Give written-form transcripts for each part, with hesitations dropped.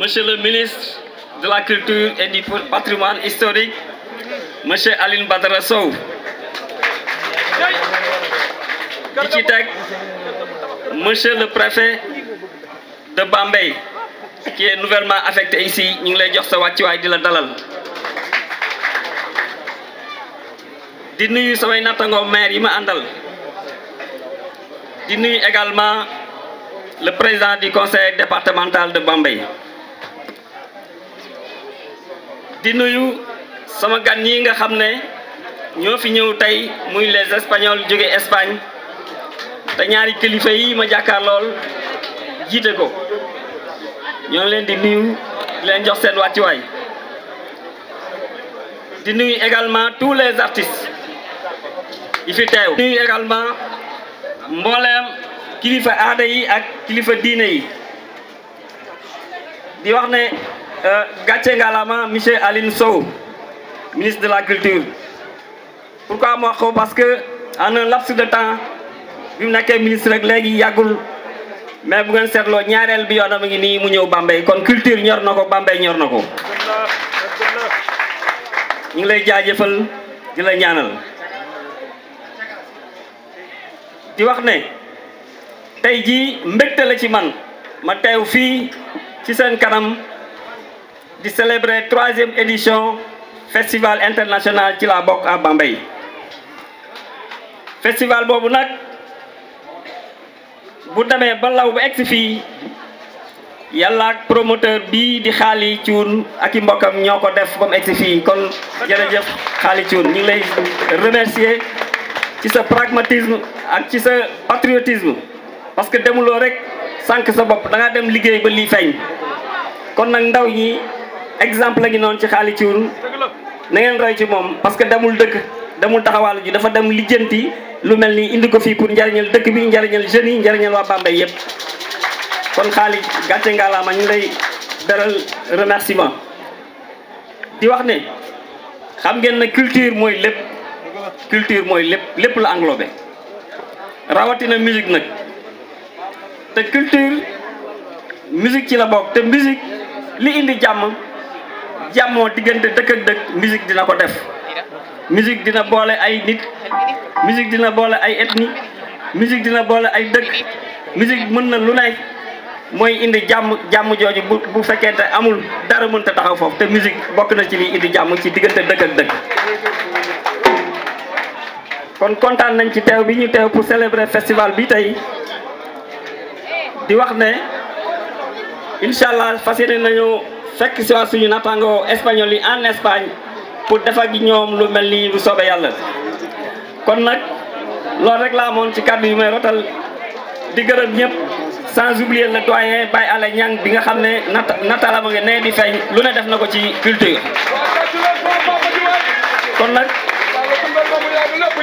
Monsieur le ministre de la Culture et du Patrimoine historique, Monsieur Aline Badara Sow. Di ci teg Monsieur le préfet de Bambey, qui est nouvellement affecté ici, ñu ngi lay jox sa wàccuwaay di la dalal. Di nuyu samay nattangoo maire yi ma àndal. Di nuyu également le président du conseil départemental de Bambey. Di nuyu sama gan yi nga xam ne ñoo fi ñëw tey muy les Espagnols jóge Espagne te ñaari kilifa yi ma jàkkaar lool jiite ko ñoo leen di nuyu di leen jox seen wàccuwaay. Di nuyu également tous les artistes yi fi teew. Di nuyu également mbooleem kilifa aada yi ak kilifa diine yi. Di wax ne gàcce ngalaama monsieur Aline Sow, ministre de la culture. Pourquoi ma wax ko parce que en un laps de temps bi mu nekkee ministre rek léegi yàggul mais bu ngeen seetloo ñaareel bi yoonam a ngi nii mu ñëw Bambey kon culture ñor na ko Bambey ñor na ko. ñu ngi lay jaajëfal di la ñaanal. di wax ne tey jii mbégte la ci man ma teew fii ci seen kanam di célébrer 3e édition festival international ci la bokk à Bambey. Festival boobu nag bu demee ba law ba egsi fii yàlla ak promoteur bii di Xaali Cuun ak i mbokkam ñoo ko def ba mu egsi fii kon jërëjëf Xaali Cuun ñu ngi lay remercier ci sa pragmatisme ak ci sa patriotisme parce que demuloo rek sànq sa bopp da nga dem liggéey ba lii feeñ kon nag ndaw ñi exemple la ngi noonu ci Xaali Cuun na ngeen roy ci moom parce que demul dëkk demul taxawaalu ji dafa dem lijjanti lu mel ni indi ko fii pour njariñal dëkk bi njariñal jeunes yi njariñal waa Bambey yépp kon Xaali gàcce ngalaama ñu lay beral remerciement di wax ne xam ngeen ne culture mooy lépp culture mooy lépp la englobé rawatina musique nag te culture musique ci la bokk te musique li indi jàmmoo diggante dëkk ak dëkk musique dina ko def. Musique dina boole ay nit musique dina boole ay ethnie musique dina boole ay dëkk musique mën na lu ne mooy indi jàmm jooju bu fekkente amul dara mënta taxaw foofu te musique bokk na ci li indi jàmm ci diggante dëkk ak dëkk. kon kontaan nañ ci teew bi ñu teew pour célébrer festival bi tey di wax ne incha allah fas yéene nañu fekk si waa suñu nattaangoo espagnol yi en Espagne. pour def ak ñoom lu mel nii bu soobee yàlla kon nag loolu rek laa amoon ci kàddu yi may rotal di gërëm ñëpp sans oublier le doyen Baye Alé Niang bi nga xam ne nataala ma nga ne di feeñ lu ne def na ko ci culture. kon nag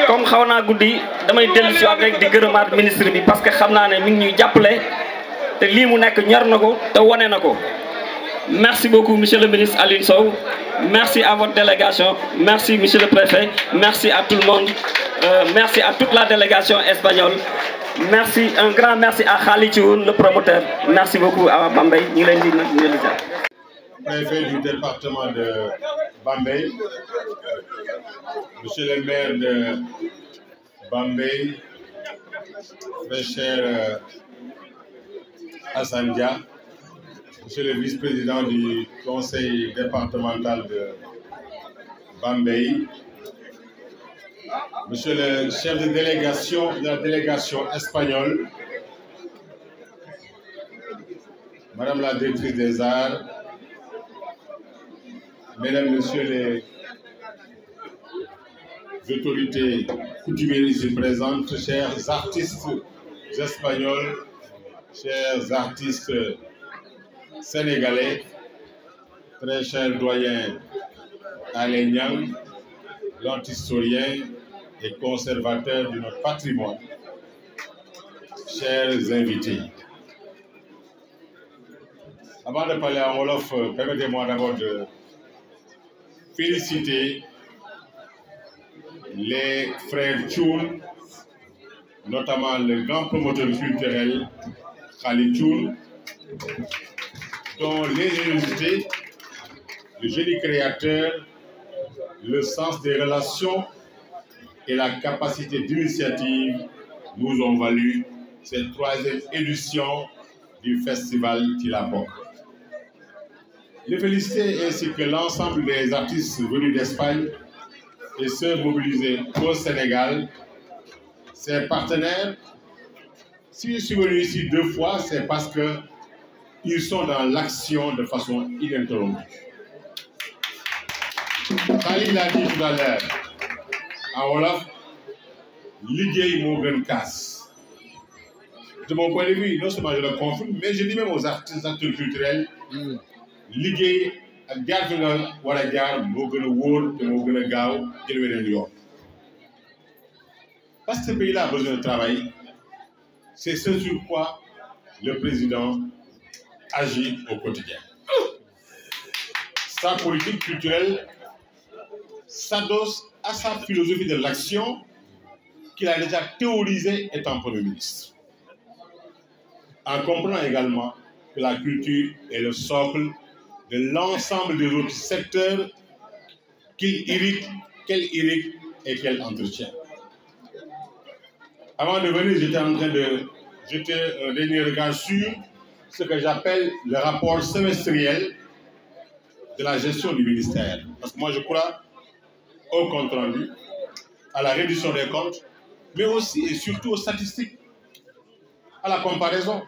comme xaw naa guddi damay dellu si waat rek di gërëmaat ministre bi parce que xam naa ne mi ngi ñuy jàppale te lii mu nekk ñor na ko te wane na ko. Merci beaucoup, Monsieur le ministre Aline Sow. Merci à votre délégation. Merci, Monsieur le préfet. Merci à tout le monde. Merci à toute la délégation espagnole. Merci, un grand merci à Xaali Cuun, le promoteur. Merci beaucoup à Bambey. Préfet du département de Bambey, Monsieur le maire de Bambey, très cher Assane Dia, Monsieur le vice-président du conseil départemental de Bambey, Monsieur le chef de délégation de la délégation espagnole, Madame la directrice des arts, Mesdames, Messieurs les autorités coutumières ici présentes, chers artistes espagnols, chers artistes sénégalais, très cher doyen Alé Niang, grand historien et conservateur de notre patrimoine, chers invités. Avant de parler en wolof, permettez-moi d'abord de féliciter les frères Cuun, notamment le grand promoteur culturel Xaali Cuun, dont l'ingéniosité, le génie créateur, le sens des relations et la capacité d'initiative nous ont valu cette 3e édition du festival Tilapok. Les féliciter ainsi que l'ensemble des artistes venus d'Espagne et ceux mobilisés au Sénégal, ses partenaires. Si je suis venu ici 2 fois, c'est parce qu'ils sont dans l'action de façon ininterrompue. Khalil l'a dit tout à l'heure, en Wolof, liggéey moo gën casse. De mon point de vue, non seulement je le confirme, mais je dis même aux artistes, acteurs culturels, liggéey ak jaar fi nga war a jaar moo gën a wóor te moo gën a gaaw jël weneen yoon. Parce que ce pays-là a besoin de travail, c'est ce sur quoi le président agit au quotidien. Sa politique culturelle s'adosse à sa philosophie de l'action qu'il a déjà théorisée étant Premier ministre. En comprenant également que la culture est le socle de l'ensemble des autres secteurs qu'elle irrigue et qu'elle entretient. Avant de venir, j'étais en train de jeter un dernier regard sur ce que j'appelle le rapport semestriel de la gestion du ministère. Parce que moi, je crois au compte rendu, à la réduction des comptes, mais aussi et surtout aux statistiques, à la comparaison.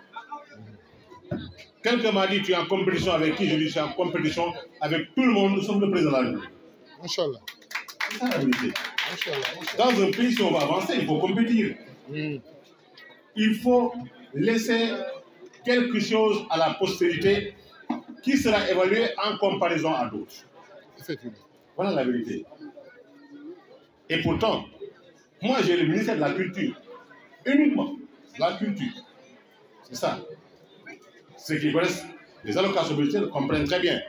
Quelqu'un m'a dit, tu es en compétition avec qui? Je dis, je suis en compétition avec tout le monde, sauf le président de la République. Inch'Allah. C'est ça la vérité. Dans un pays, si on va avancer, il faut compétir. Il faut laisser quelque chose à la postérité qui sera évalué en comparaison à d'autres. Voilà la vérité. Et pourtant, moi j'ai le ministère de la Culture, uniquement la culture. C'est ça. Ceux qui connaissent les allocations budgétaires comprennent très bien.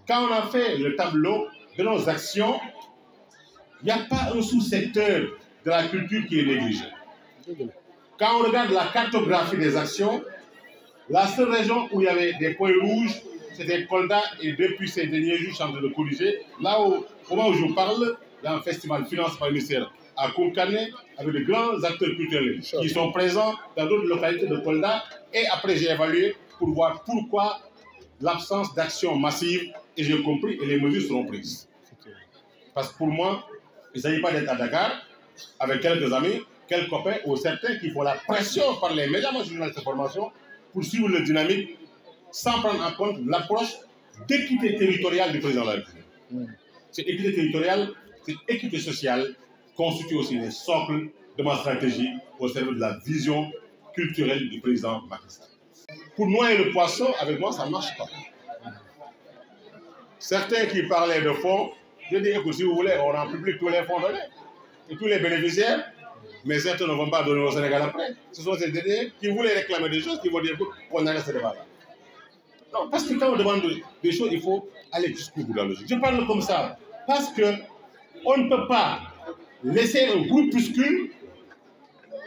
Quand on a fait le tableau de nos actions, il n'y a pas un sous-secteur de la culture qui est négligé. Quand on regarde la cartographie des actions, la seule région où il y avait des points rouges, c'était Kolda, et depuis ces derniers jours, je suis en train de corriger. Là, au moment où je vous parle, il y a un festival financé par le ministère à Kourkane, avec de grands acteurs culturels qui sont présents dans d'autres localités de Kolda. Et après, j'ai évalué pour voir pourquoi l'absence d'action massive, et j'ai compris, et les mesures seront prises. Parce que pour moi, il ne s'agit pas d'être à Dakar avec quelques amis, quelques copains ou certains qui font la pression par les médias, moi je suis dans cette formation, pour suivre le dynamique sans prendre en compte l'approche d'équité territoriale du président de la République. Cette équité territoriale, cette équité sociale constitue aussi les socles de ma stratégie au service de la vision culturelle du président Macky Sall. Pour noyer le poisson, avec moi, ça ne marche pas. Certains qui parlaient de fonds, je dis, écoute, si vous voulez, on rend public tous les fonds donnés et tous les bénéficiaires, mais certains ne vont pas donner au Sénégal après. Ce sont ces derniers qui voulaient réclamer des choses, qui vont dire, écoute, on arrête ce débat-là. Non, parce que quand on demande des choses, il faut aller jusqu'au bout de la logique. Je parle comme ça parce qu'on ne peut pas laisser un groupuscule,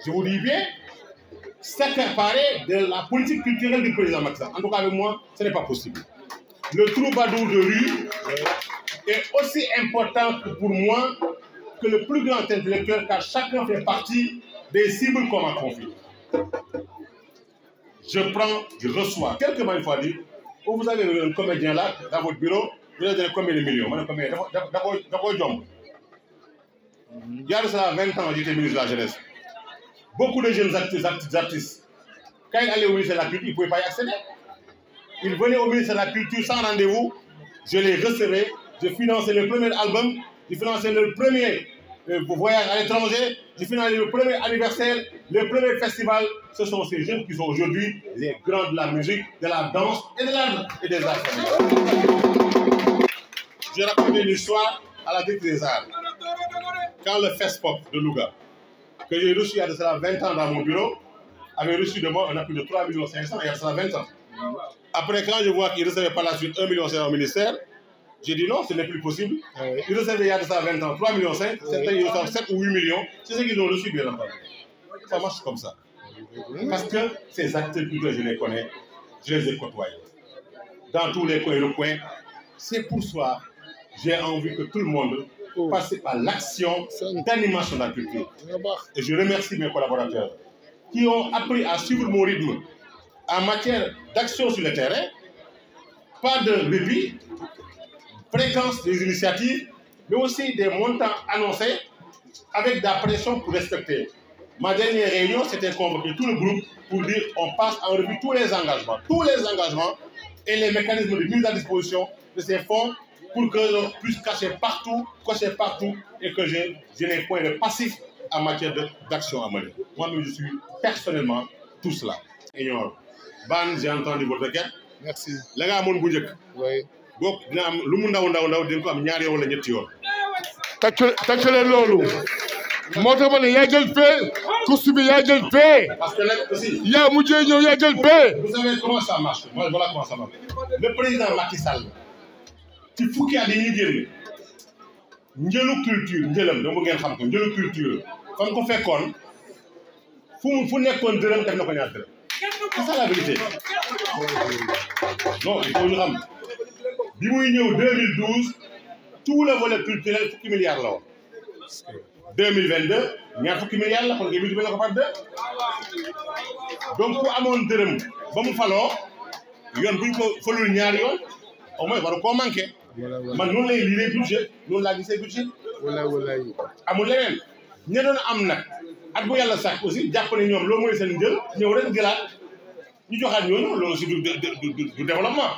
je vous dis bien, s'accaparer de la politique culturelle du président Macky Sall. En tout cas, avec moi, ce n'est pas possible. Le troubadour de rue est aussi important pour moi que le plus grand intellectuel, car chacun fait partie des cibles qu'on m'a confiées. Je prends, je reçois. Quelqu'un m'a une fois dit, oh, vous avez un comédien là, dans votre bureau, vous avez donné combien de millions? Moi, combien? D'abord, Djong. Il y a de cela 20 ans, j'étais ministre de la Jeunesse. Beaucoup de jeunes artistes, quand ils allaient au ministère de la Culture, ils ne pouvaient pas y accéder. Ils venaient au ministère de la Culture sans rendez-vous, je les recevais, je finançais le premier album, je finançais le premier voyage à l'étranger, je finançais le premier anniversaire, le premier festival. Ce sont ces jeunes qui sont aujourd'hui les grands de la musique, de la danse et de l'art et des arts. J'ai raconté une histoire à la directrice des arts. Quand le FESPOP de Louga, que j'ai reçu il y a de cela 20 ans dans mon bureau, avait reçu de moi un appui de 3,5 millions il y a de cela 20 ans. Après, quand je vois qu'il recevait par la suite 1,5 million au ministère, j'ai dit non, ce n'est plus possible. Ils recevaient il y a de ça 20 ans 3,5 millions, certains ils reçoivent 7 ou 8 millions. C'est ce qu'ils ont reçu, bien entendu. Ça marche comme ça. Parce que ces acteurs culturels, je les connais, je les ai côtoyés. dans tous les coins et recoins. C'est pour ça que j'ai envie que tout le monde passe par l'action d'animation de la culture. Et je remercie mes collaborateurs qui ont appris à suivre mon rythme en matière d'action sur le terrain. Pas de répit, fréquence des initiatives, mais aussi des montants annoncés avec de la pression pour respecter. Ma dernière réunion, c'était convoquer tout le groupe pour dire on passe en revue tous les engagements et les mécanismes de mise à disposition de ces fonds pour que l'on puisse cocher partout et que je n'ai point de passif en matière d'action à mener. Moi-même, je suis personnellement tout cela. Ban, j'ai entendu votre requête. Merci. La nga amoon bu njëkk. oui. boog dina am lu mu ndaw dina ko am ñaari wala ñetti yoon. tàcc leen loolu. moo tax ma ne yaa jël fee. course bi yaa jël fee. parce que nag aussi. yaa mujjee ñëw yaa jël fee. vous savez comment ça marche voilà comment ça marche. Le président Macky Sall ci fukki at yi ñu génn njëlu culture njëlam dama ngeen xam ko njëlu culture fa mu ko fekkoon fu nekkoon dërëm def na ko ñaar dërëm. C'est ça la vérité. Non, il faut ñu xam bi muy ñëw 2012 tout le volet culturel fukki milliards la woon 2022 ñaar fukki milliards la kon nga multiplié ko par 2 donc ku amoon dërëm ba mu faloo yoon buñ ko falul ñaar yoon au moins waru koo manqué man noonu lay lire budget noonu laa gisee budget walaay amul leneen ña doon am nag at bu yàlla sax aussi jàpp ne ñoom loolu mooy seen njël ñëw rek jëlaat ñu joxaat ñooñu loolu aussi du développement.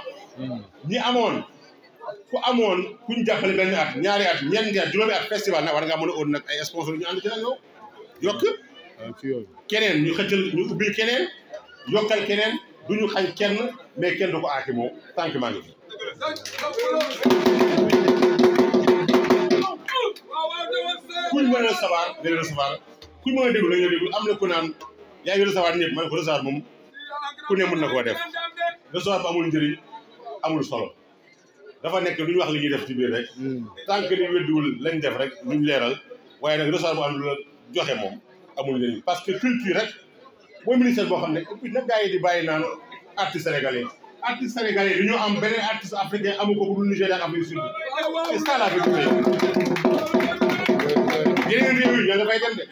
ñi amoon ku ñu jàppale benn at ñaari at ñeenti at juróomi at festival nag war ngaa mën a oon nag ay sponsor ñu ànd ci nag yow yokk keneen ñu xëccal ñu ubbil keneen yokkal keneen du ñu xañ kenn mais kenn du ko aaki moom tànk maa ngi fi. kuñ mën a recevoir dina recevoir kuñ mën a déglu la ñu déglu am na ku naan yaa ngi recevoir ñëpp man ko recevoir moom ku ne mën na koo def recevoir bu amul njëriñ amul solo dafa nekk lu ñu wax li ñuy def ci biir rek tant que ni weddiwul lañ def rek luñ leeral waaye nag recevoir bu am lu la joxe moom amul njëriñ parce que culture rek mooy ministère boo xam ne et puis nag gars yi di bàyyi naan artiste sénégalais du ñu am beneen artiste africain amu ko bu dul Nigéria ak Afrique du Sud c'est ça la vérité yeneen réew yi ñoo nga fay dem de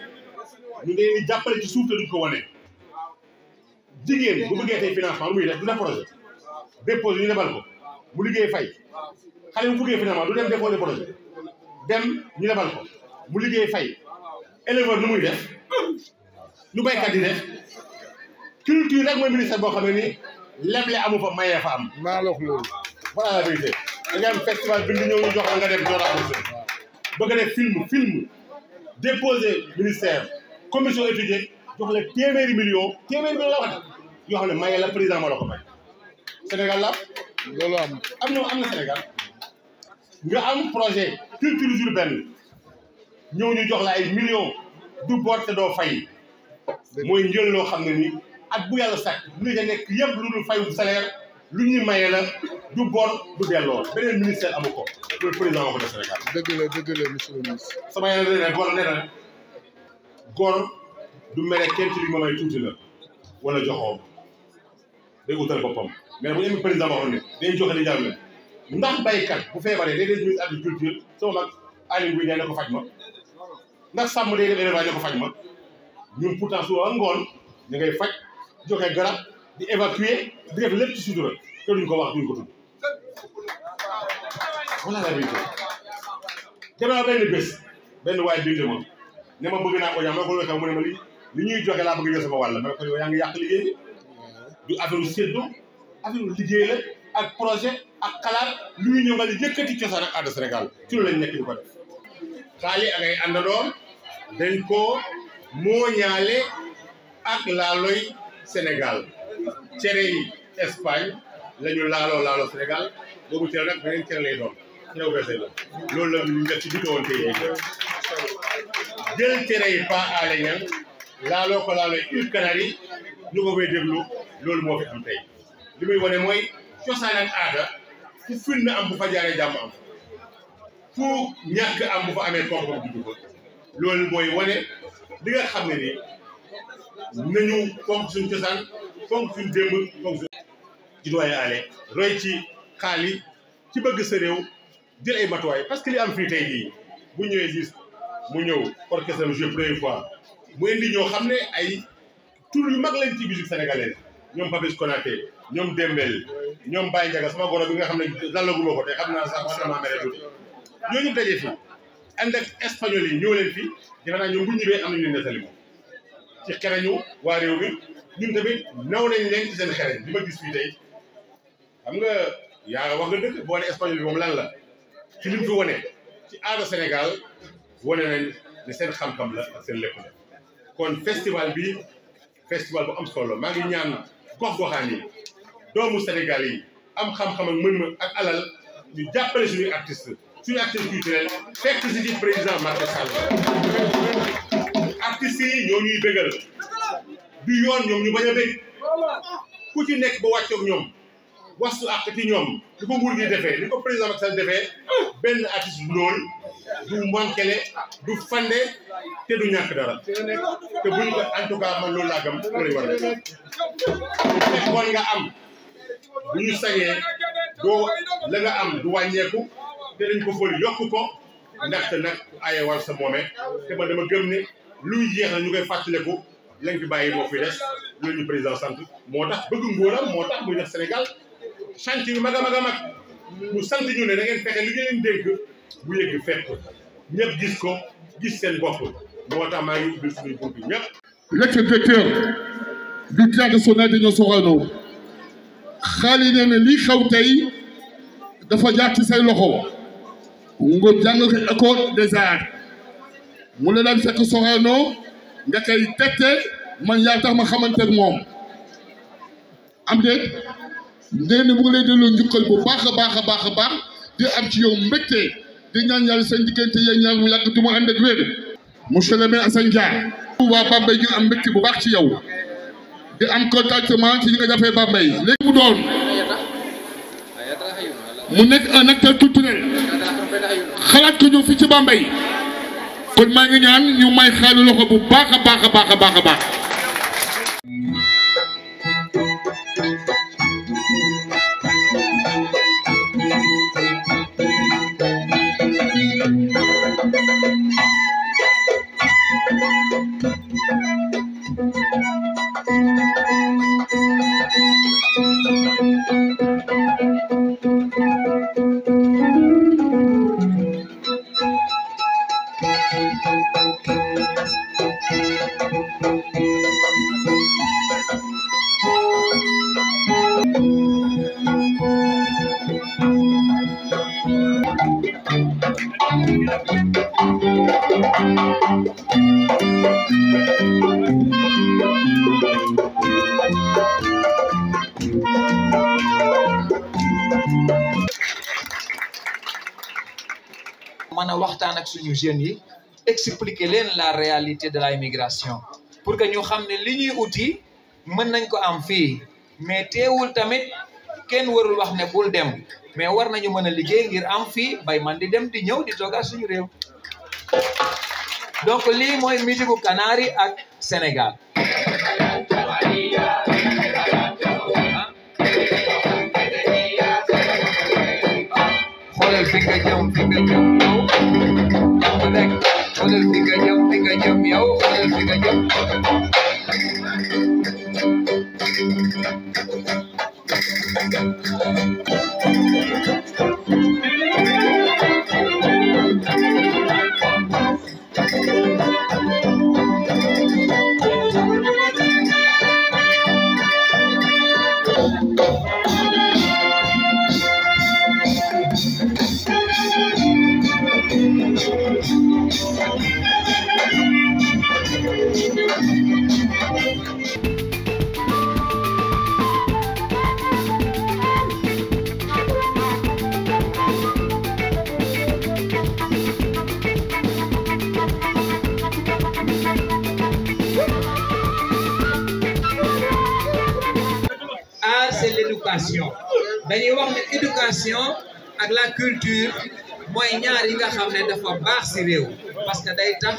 ñu ngi di jàppale ci suuf te duñ ko wane jigéen bu bëggee tey financement lu muy def du def projet dépose ñu lebal ko mu liggéey fay xale bu bëggee financement du dem déposer projet dem ñu lebal ko mu liggéey fay éleveur nu muy def nu baykat yi def culture rek mooy ministère boo xam ne ni leble amu fa mayee fa am. maa la wax loolu. voilà la vérité da ngay am festival bind ñëw ñu jox la nga dem door a avancé bëgg a def film déposer ministère commission étudiée jox la téeméeri million la wax yoo xam ne maye la président moo la ko may Sénégal la loolu am na Sénégal nga am projet culture urbaine ñëw ñu jox la ay millions du boot te doo fay mooy njël loo xam ne ni at bu yàlla sax lu ñu nekk yëpp lu dul fayu salaire lu ñuy maye la du boot du delloo beneen ministère amu ko loolu président moo ko def Sénégal. dëgg la monsieur le ministre. sama yeneen ne góor nee na góor du mere kenn ci li ma may tuuti la wala joxoom day utal boppam mais bu ñu amee président boo xam ne day joxe di jàll ndax baykat bu feebaree day def ministre agriculture sama mag Aliou Ngouille ne ko faj ma ndax sàmm day def élevage ne ko faj ma ñun pourtant suba ngoon ñu ngay faj joxe garab di évacuer di def lépp ci sutura te duñ ko wax duñ ko tudd voilà la vérité demaa benn bés benn waay bind ma ne ma bëgg naa ko yaa ma ko waxee mu ne ma li ñuy joxe laa bëgg yow sama wàll ma ne ko yow yaa ngi yàq liggéey bi du affaire séddoo affaire liggéey la ak projet ak xalaat lu ñu ñëw nga li yëkkati cosaan ak aada Sénégal ci loolu lañ nekk di ko def xaali ak ay àndandoor dañ ko mooñaale ak laaloy Sénégal cere yi Espagne la ñu laaloo Sénégal boobu cere nag beneen cere lay doon cere beese la loolu la ñu def ci biir woon tey jël cere yi pas aale ñan laaloo ko laalooy Îles Canaries ñu ko fay déglu loolu moo fi am tey li muy wane mooy cosaan ak aada fu firnde am bu fa jaaree jàmm am fu ñàkk am bu fa amee koom-koom dugg ko loolu mooy wane li nga xam ne ni nañu fonk suñu cosaan fonk suñu démb fonk suñu ci doyen ale roy ci xaali ci bëgg sa réew jël ay matuwaay parce que li am fii tey jii bu ñëwee gis mu ñëw orchestre mu joué première fois mu indi ñoo xam ne ay tur yu mag lañ ci musique sénégalaise ñoom Papis Konaté ñoom Dembel ñoom Baye Ndiaga sama goro bi nga xam ne dalaguma ko te xam naa sax sama mere tuuti ñooñu daje fi ànd ak espagnol yi ñëw leen fi defe naa ñoom bu ñëwee am nañu nettali moom ci xereñu waa réew mi ñun tamit naw nañ leen ci seen xereñ bi ma gis fii tey xam nga yaa wax nga dëgg boo ne espagnol bi moom lan la ci lim fi wane ci aada Sénégal wane nañ ne seen xam-xam la ak seen lépp la kon festival bi festival bu am solo maa ngi ñaan gox-goxaan yi doomu Sénégal yi am xam-xam ak mën-mën ak alal ñu jàppale suñuy artiste culturel fekk si ci président Macky Sall artistes yi ñoo ñuy bégal du yoon ñoom ñu bañ a bég ku ci nekk ba wàccoog ñoom wastu ak ci ñoom li ko nguur gi defee li ko président Macky Sall defee benn artiste bu lool du mankele du fande te du ñàkk dara te buñ ko en tout cas man loolu laa gëm loolu war a def fekkoon nga am bu ñu sañee doo la nga am du wàññeeku te dañ ko fël yokk ko ndaxte nag aye war sa moome te man dama gëm ne luy jeex na ñu koy fàttaliku lañ fi bàyyi moo fi des loolu ñu président sant moo tax bëgg ngóoram moo tax muy def Sénégal chantier yu mag a mag a mag mu sant ñu ne da ngeen fexe li ngeen leen dénk bu yëgg fekk ñëpp gis ko gis seen bopp moo tax maa ngi ubbi suñuy bunt ñëpp. L'ex-directeur du théâtre national dañoo Sorano xaalis nee na lii xew tey dafa jaar ci say loxo nga jàng ko école des arts mu la daan fekk Sorano nga koy tette man yaa tax ma xamante ak moom am déet nee na mu ngi lay delloo njukkal bu baax a baax a baax a baax di am ci yow mbégte di ñaan yàlla seen diggante yéen ñaar mu yàgg du mu ànd ak wér. monsieur le maire Assane Dia. waa Bambey ñu am mbégte bu baax ci yow di am contentement ci ñi nga jàppee Bambey. léegi mu doon mu nekk un acteur culturel xalaat ko ñëw fii ci Bambey kon maa ngi ñaan ñu may xaalu loxo bu baax a baax a baax a baax a baax. mën a waxtaan ak suñu jeunes yi expliquer leen la réalité de la immigration pour que ñu xam ne li ñuy uti mën nañ ko am fii mais teewul tamit kenn warul wax ne bul dem mais war nañu mën a liggéey ngir am fii bay man di dem di ñëw di toogaat suñu réew donc lii mooy musique Kanari ak Sénégal. xoolal fi nga jëm yow jàmm rek xoolal fi nga jëm yow xoolal fi nga jëm. C'est l'éducation dañuy wax ne éducation ak la culture mooy ñaar yi nga xam ne dafa baax ci réew parce que day tax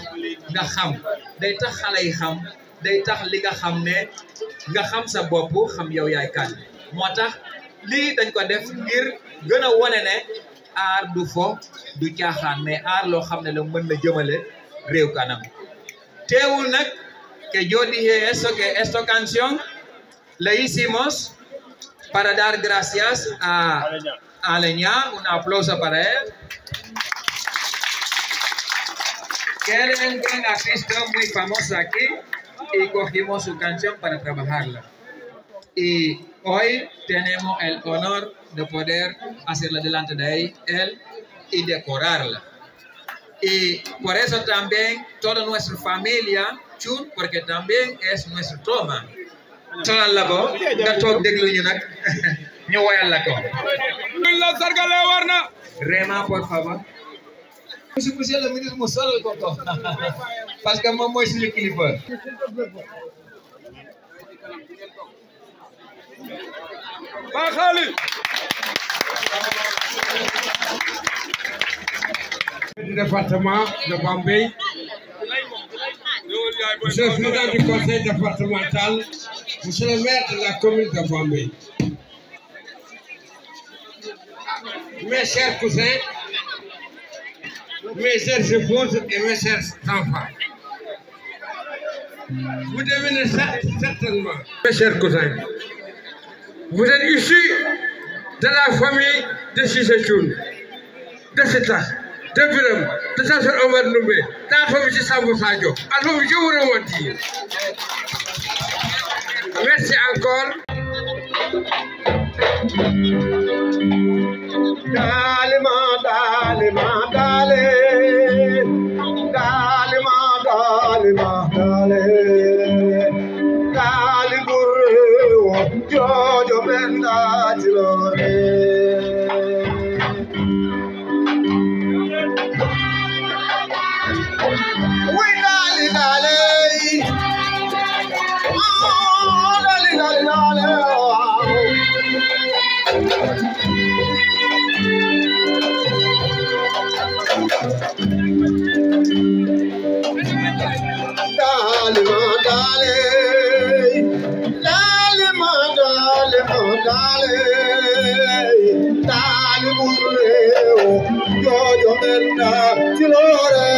nga xam day tax xale yi xam day tax li nga xam ne nga xam sa bopp xam yow yaay kan moo tax lii dañ ko def ngir gën a wane ne aar du fo du caaxaan mais aar loo xam ne la mën na jëmale réew kanam teewul nag que yo dije eso que esta canción la hicimos para dar gracias a Aleñá, un aplauso para él. Que él es un artista muy famoso aquí y cogimos su canción para trabajarla. Y hoy tenemos el honor de poder hacerla delante de él y decorarla. Y por eso también toda nuestra familia, Chun, porque también es nuestro toma. Sonal la ko nga toog déglu ñu nag ñu woyal la ko. la sargale war na. Vraiment, por favor. Monsieur le ministre mu solal ko ko parce que moom mooy suñu kilifa. Ba Khali. Du département de Bambey, monsieur le président du conseil départemental, monsieur le maire de la commune de Bambey, mes chers cousins, mes chères épouses et mes chers enfants. Vous devinez certainement, mes chers cousins, vous êtes issus de la famille de Cissé Thioune, de Sitas, de Birame, de Tanor Omar Ndoumbe, de la famille de Sambou Sadio. Alors, je vous remercie. Merci encore. Dalima, dalima, dale. Dalima, dalima, dale. Dali guru, jojo benda jilore. We dali, dali. Oh, dali, dali, dali. Dalima, dale, dalima, dalima, dale, dali burreo, jojo menda tilore.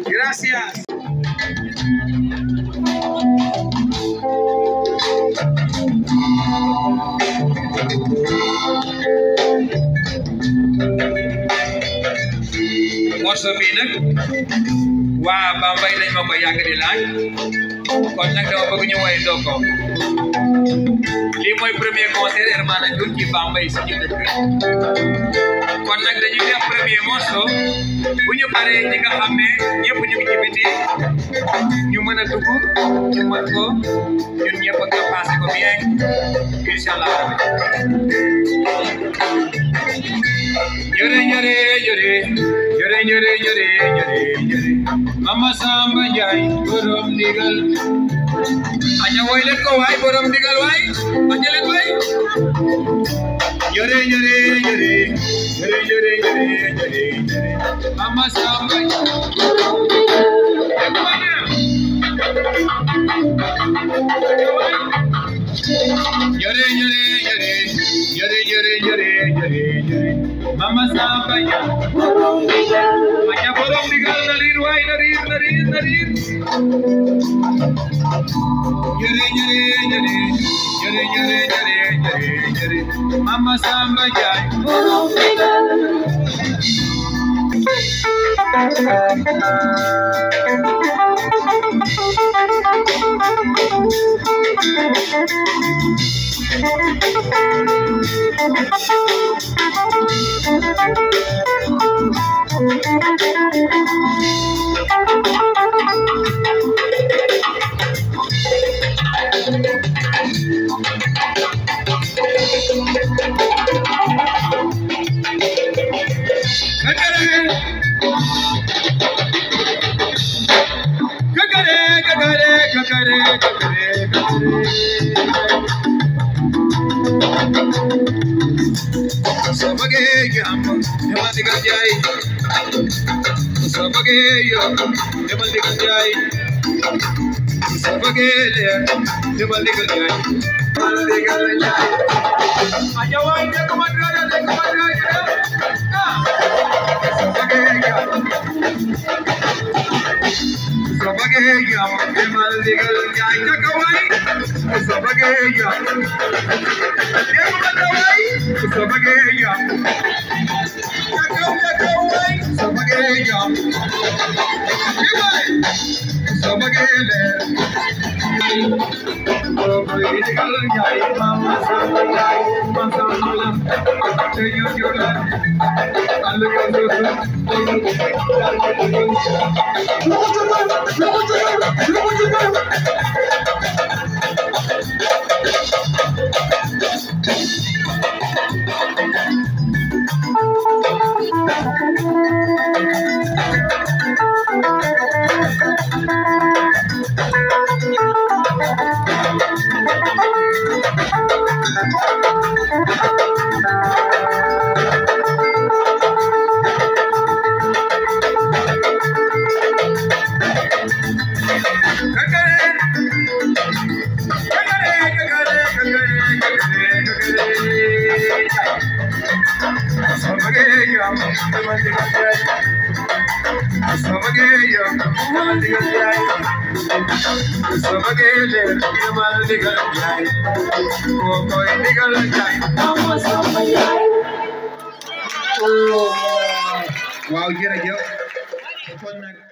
Gracias. morceau bi nag waa Bambey dañ ma ko yàgg di laaj kon nag dama bëgg ñu woy doo ko lii mooy premier concert Hermana Diouf ci Bambey suñu dëkk kon nag dañuy def premier morceau bu ñu paree ñi nga xam ne ñëpp ñu ngi ci biti ñu mën a dugg ñu mën ko ñun ñëpp nga passé ko bien inshallah Yore yore yore yore yore yore yore yore Mama Samba Njaay borom ndigal aja woy leen ko waay borom ndigal waay aja leen waay yore yore yore yore yore yore yore Mama Samba yore yore yore yore yore yore yore Mama Samba Njaay aja borom ndigal narir waay narir narir narir yore yore yore yore yore yore yore yore Mama Samba Njaay borom ndigal Wow, jërëjëf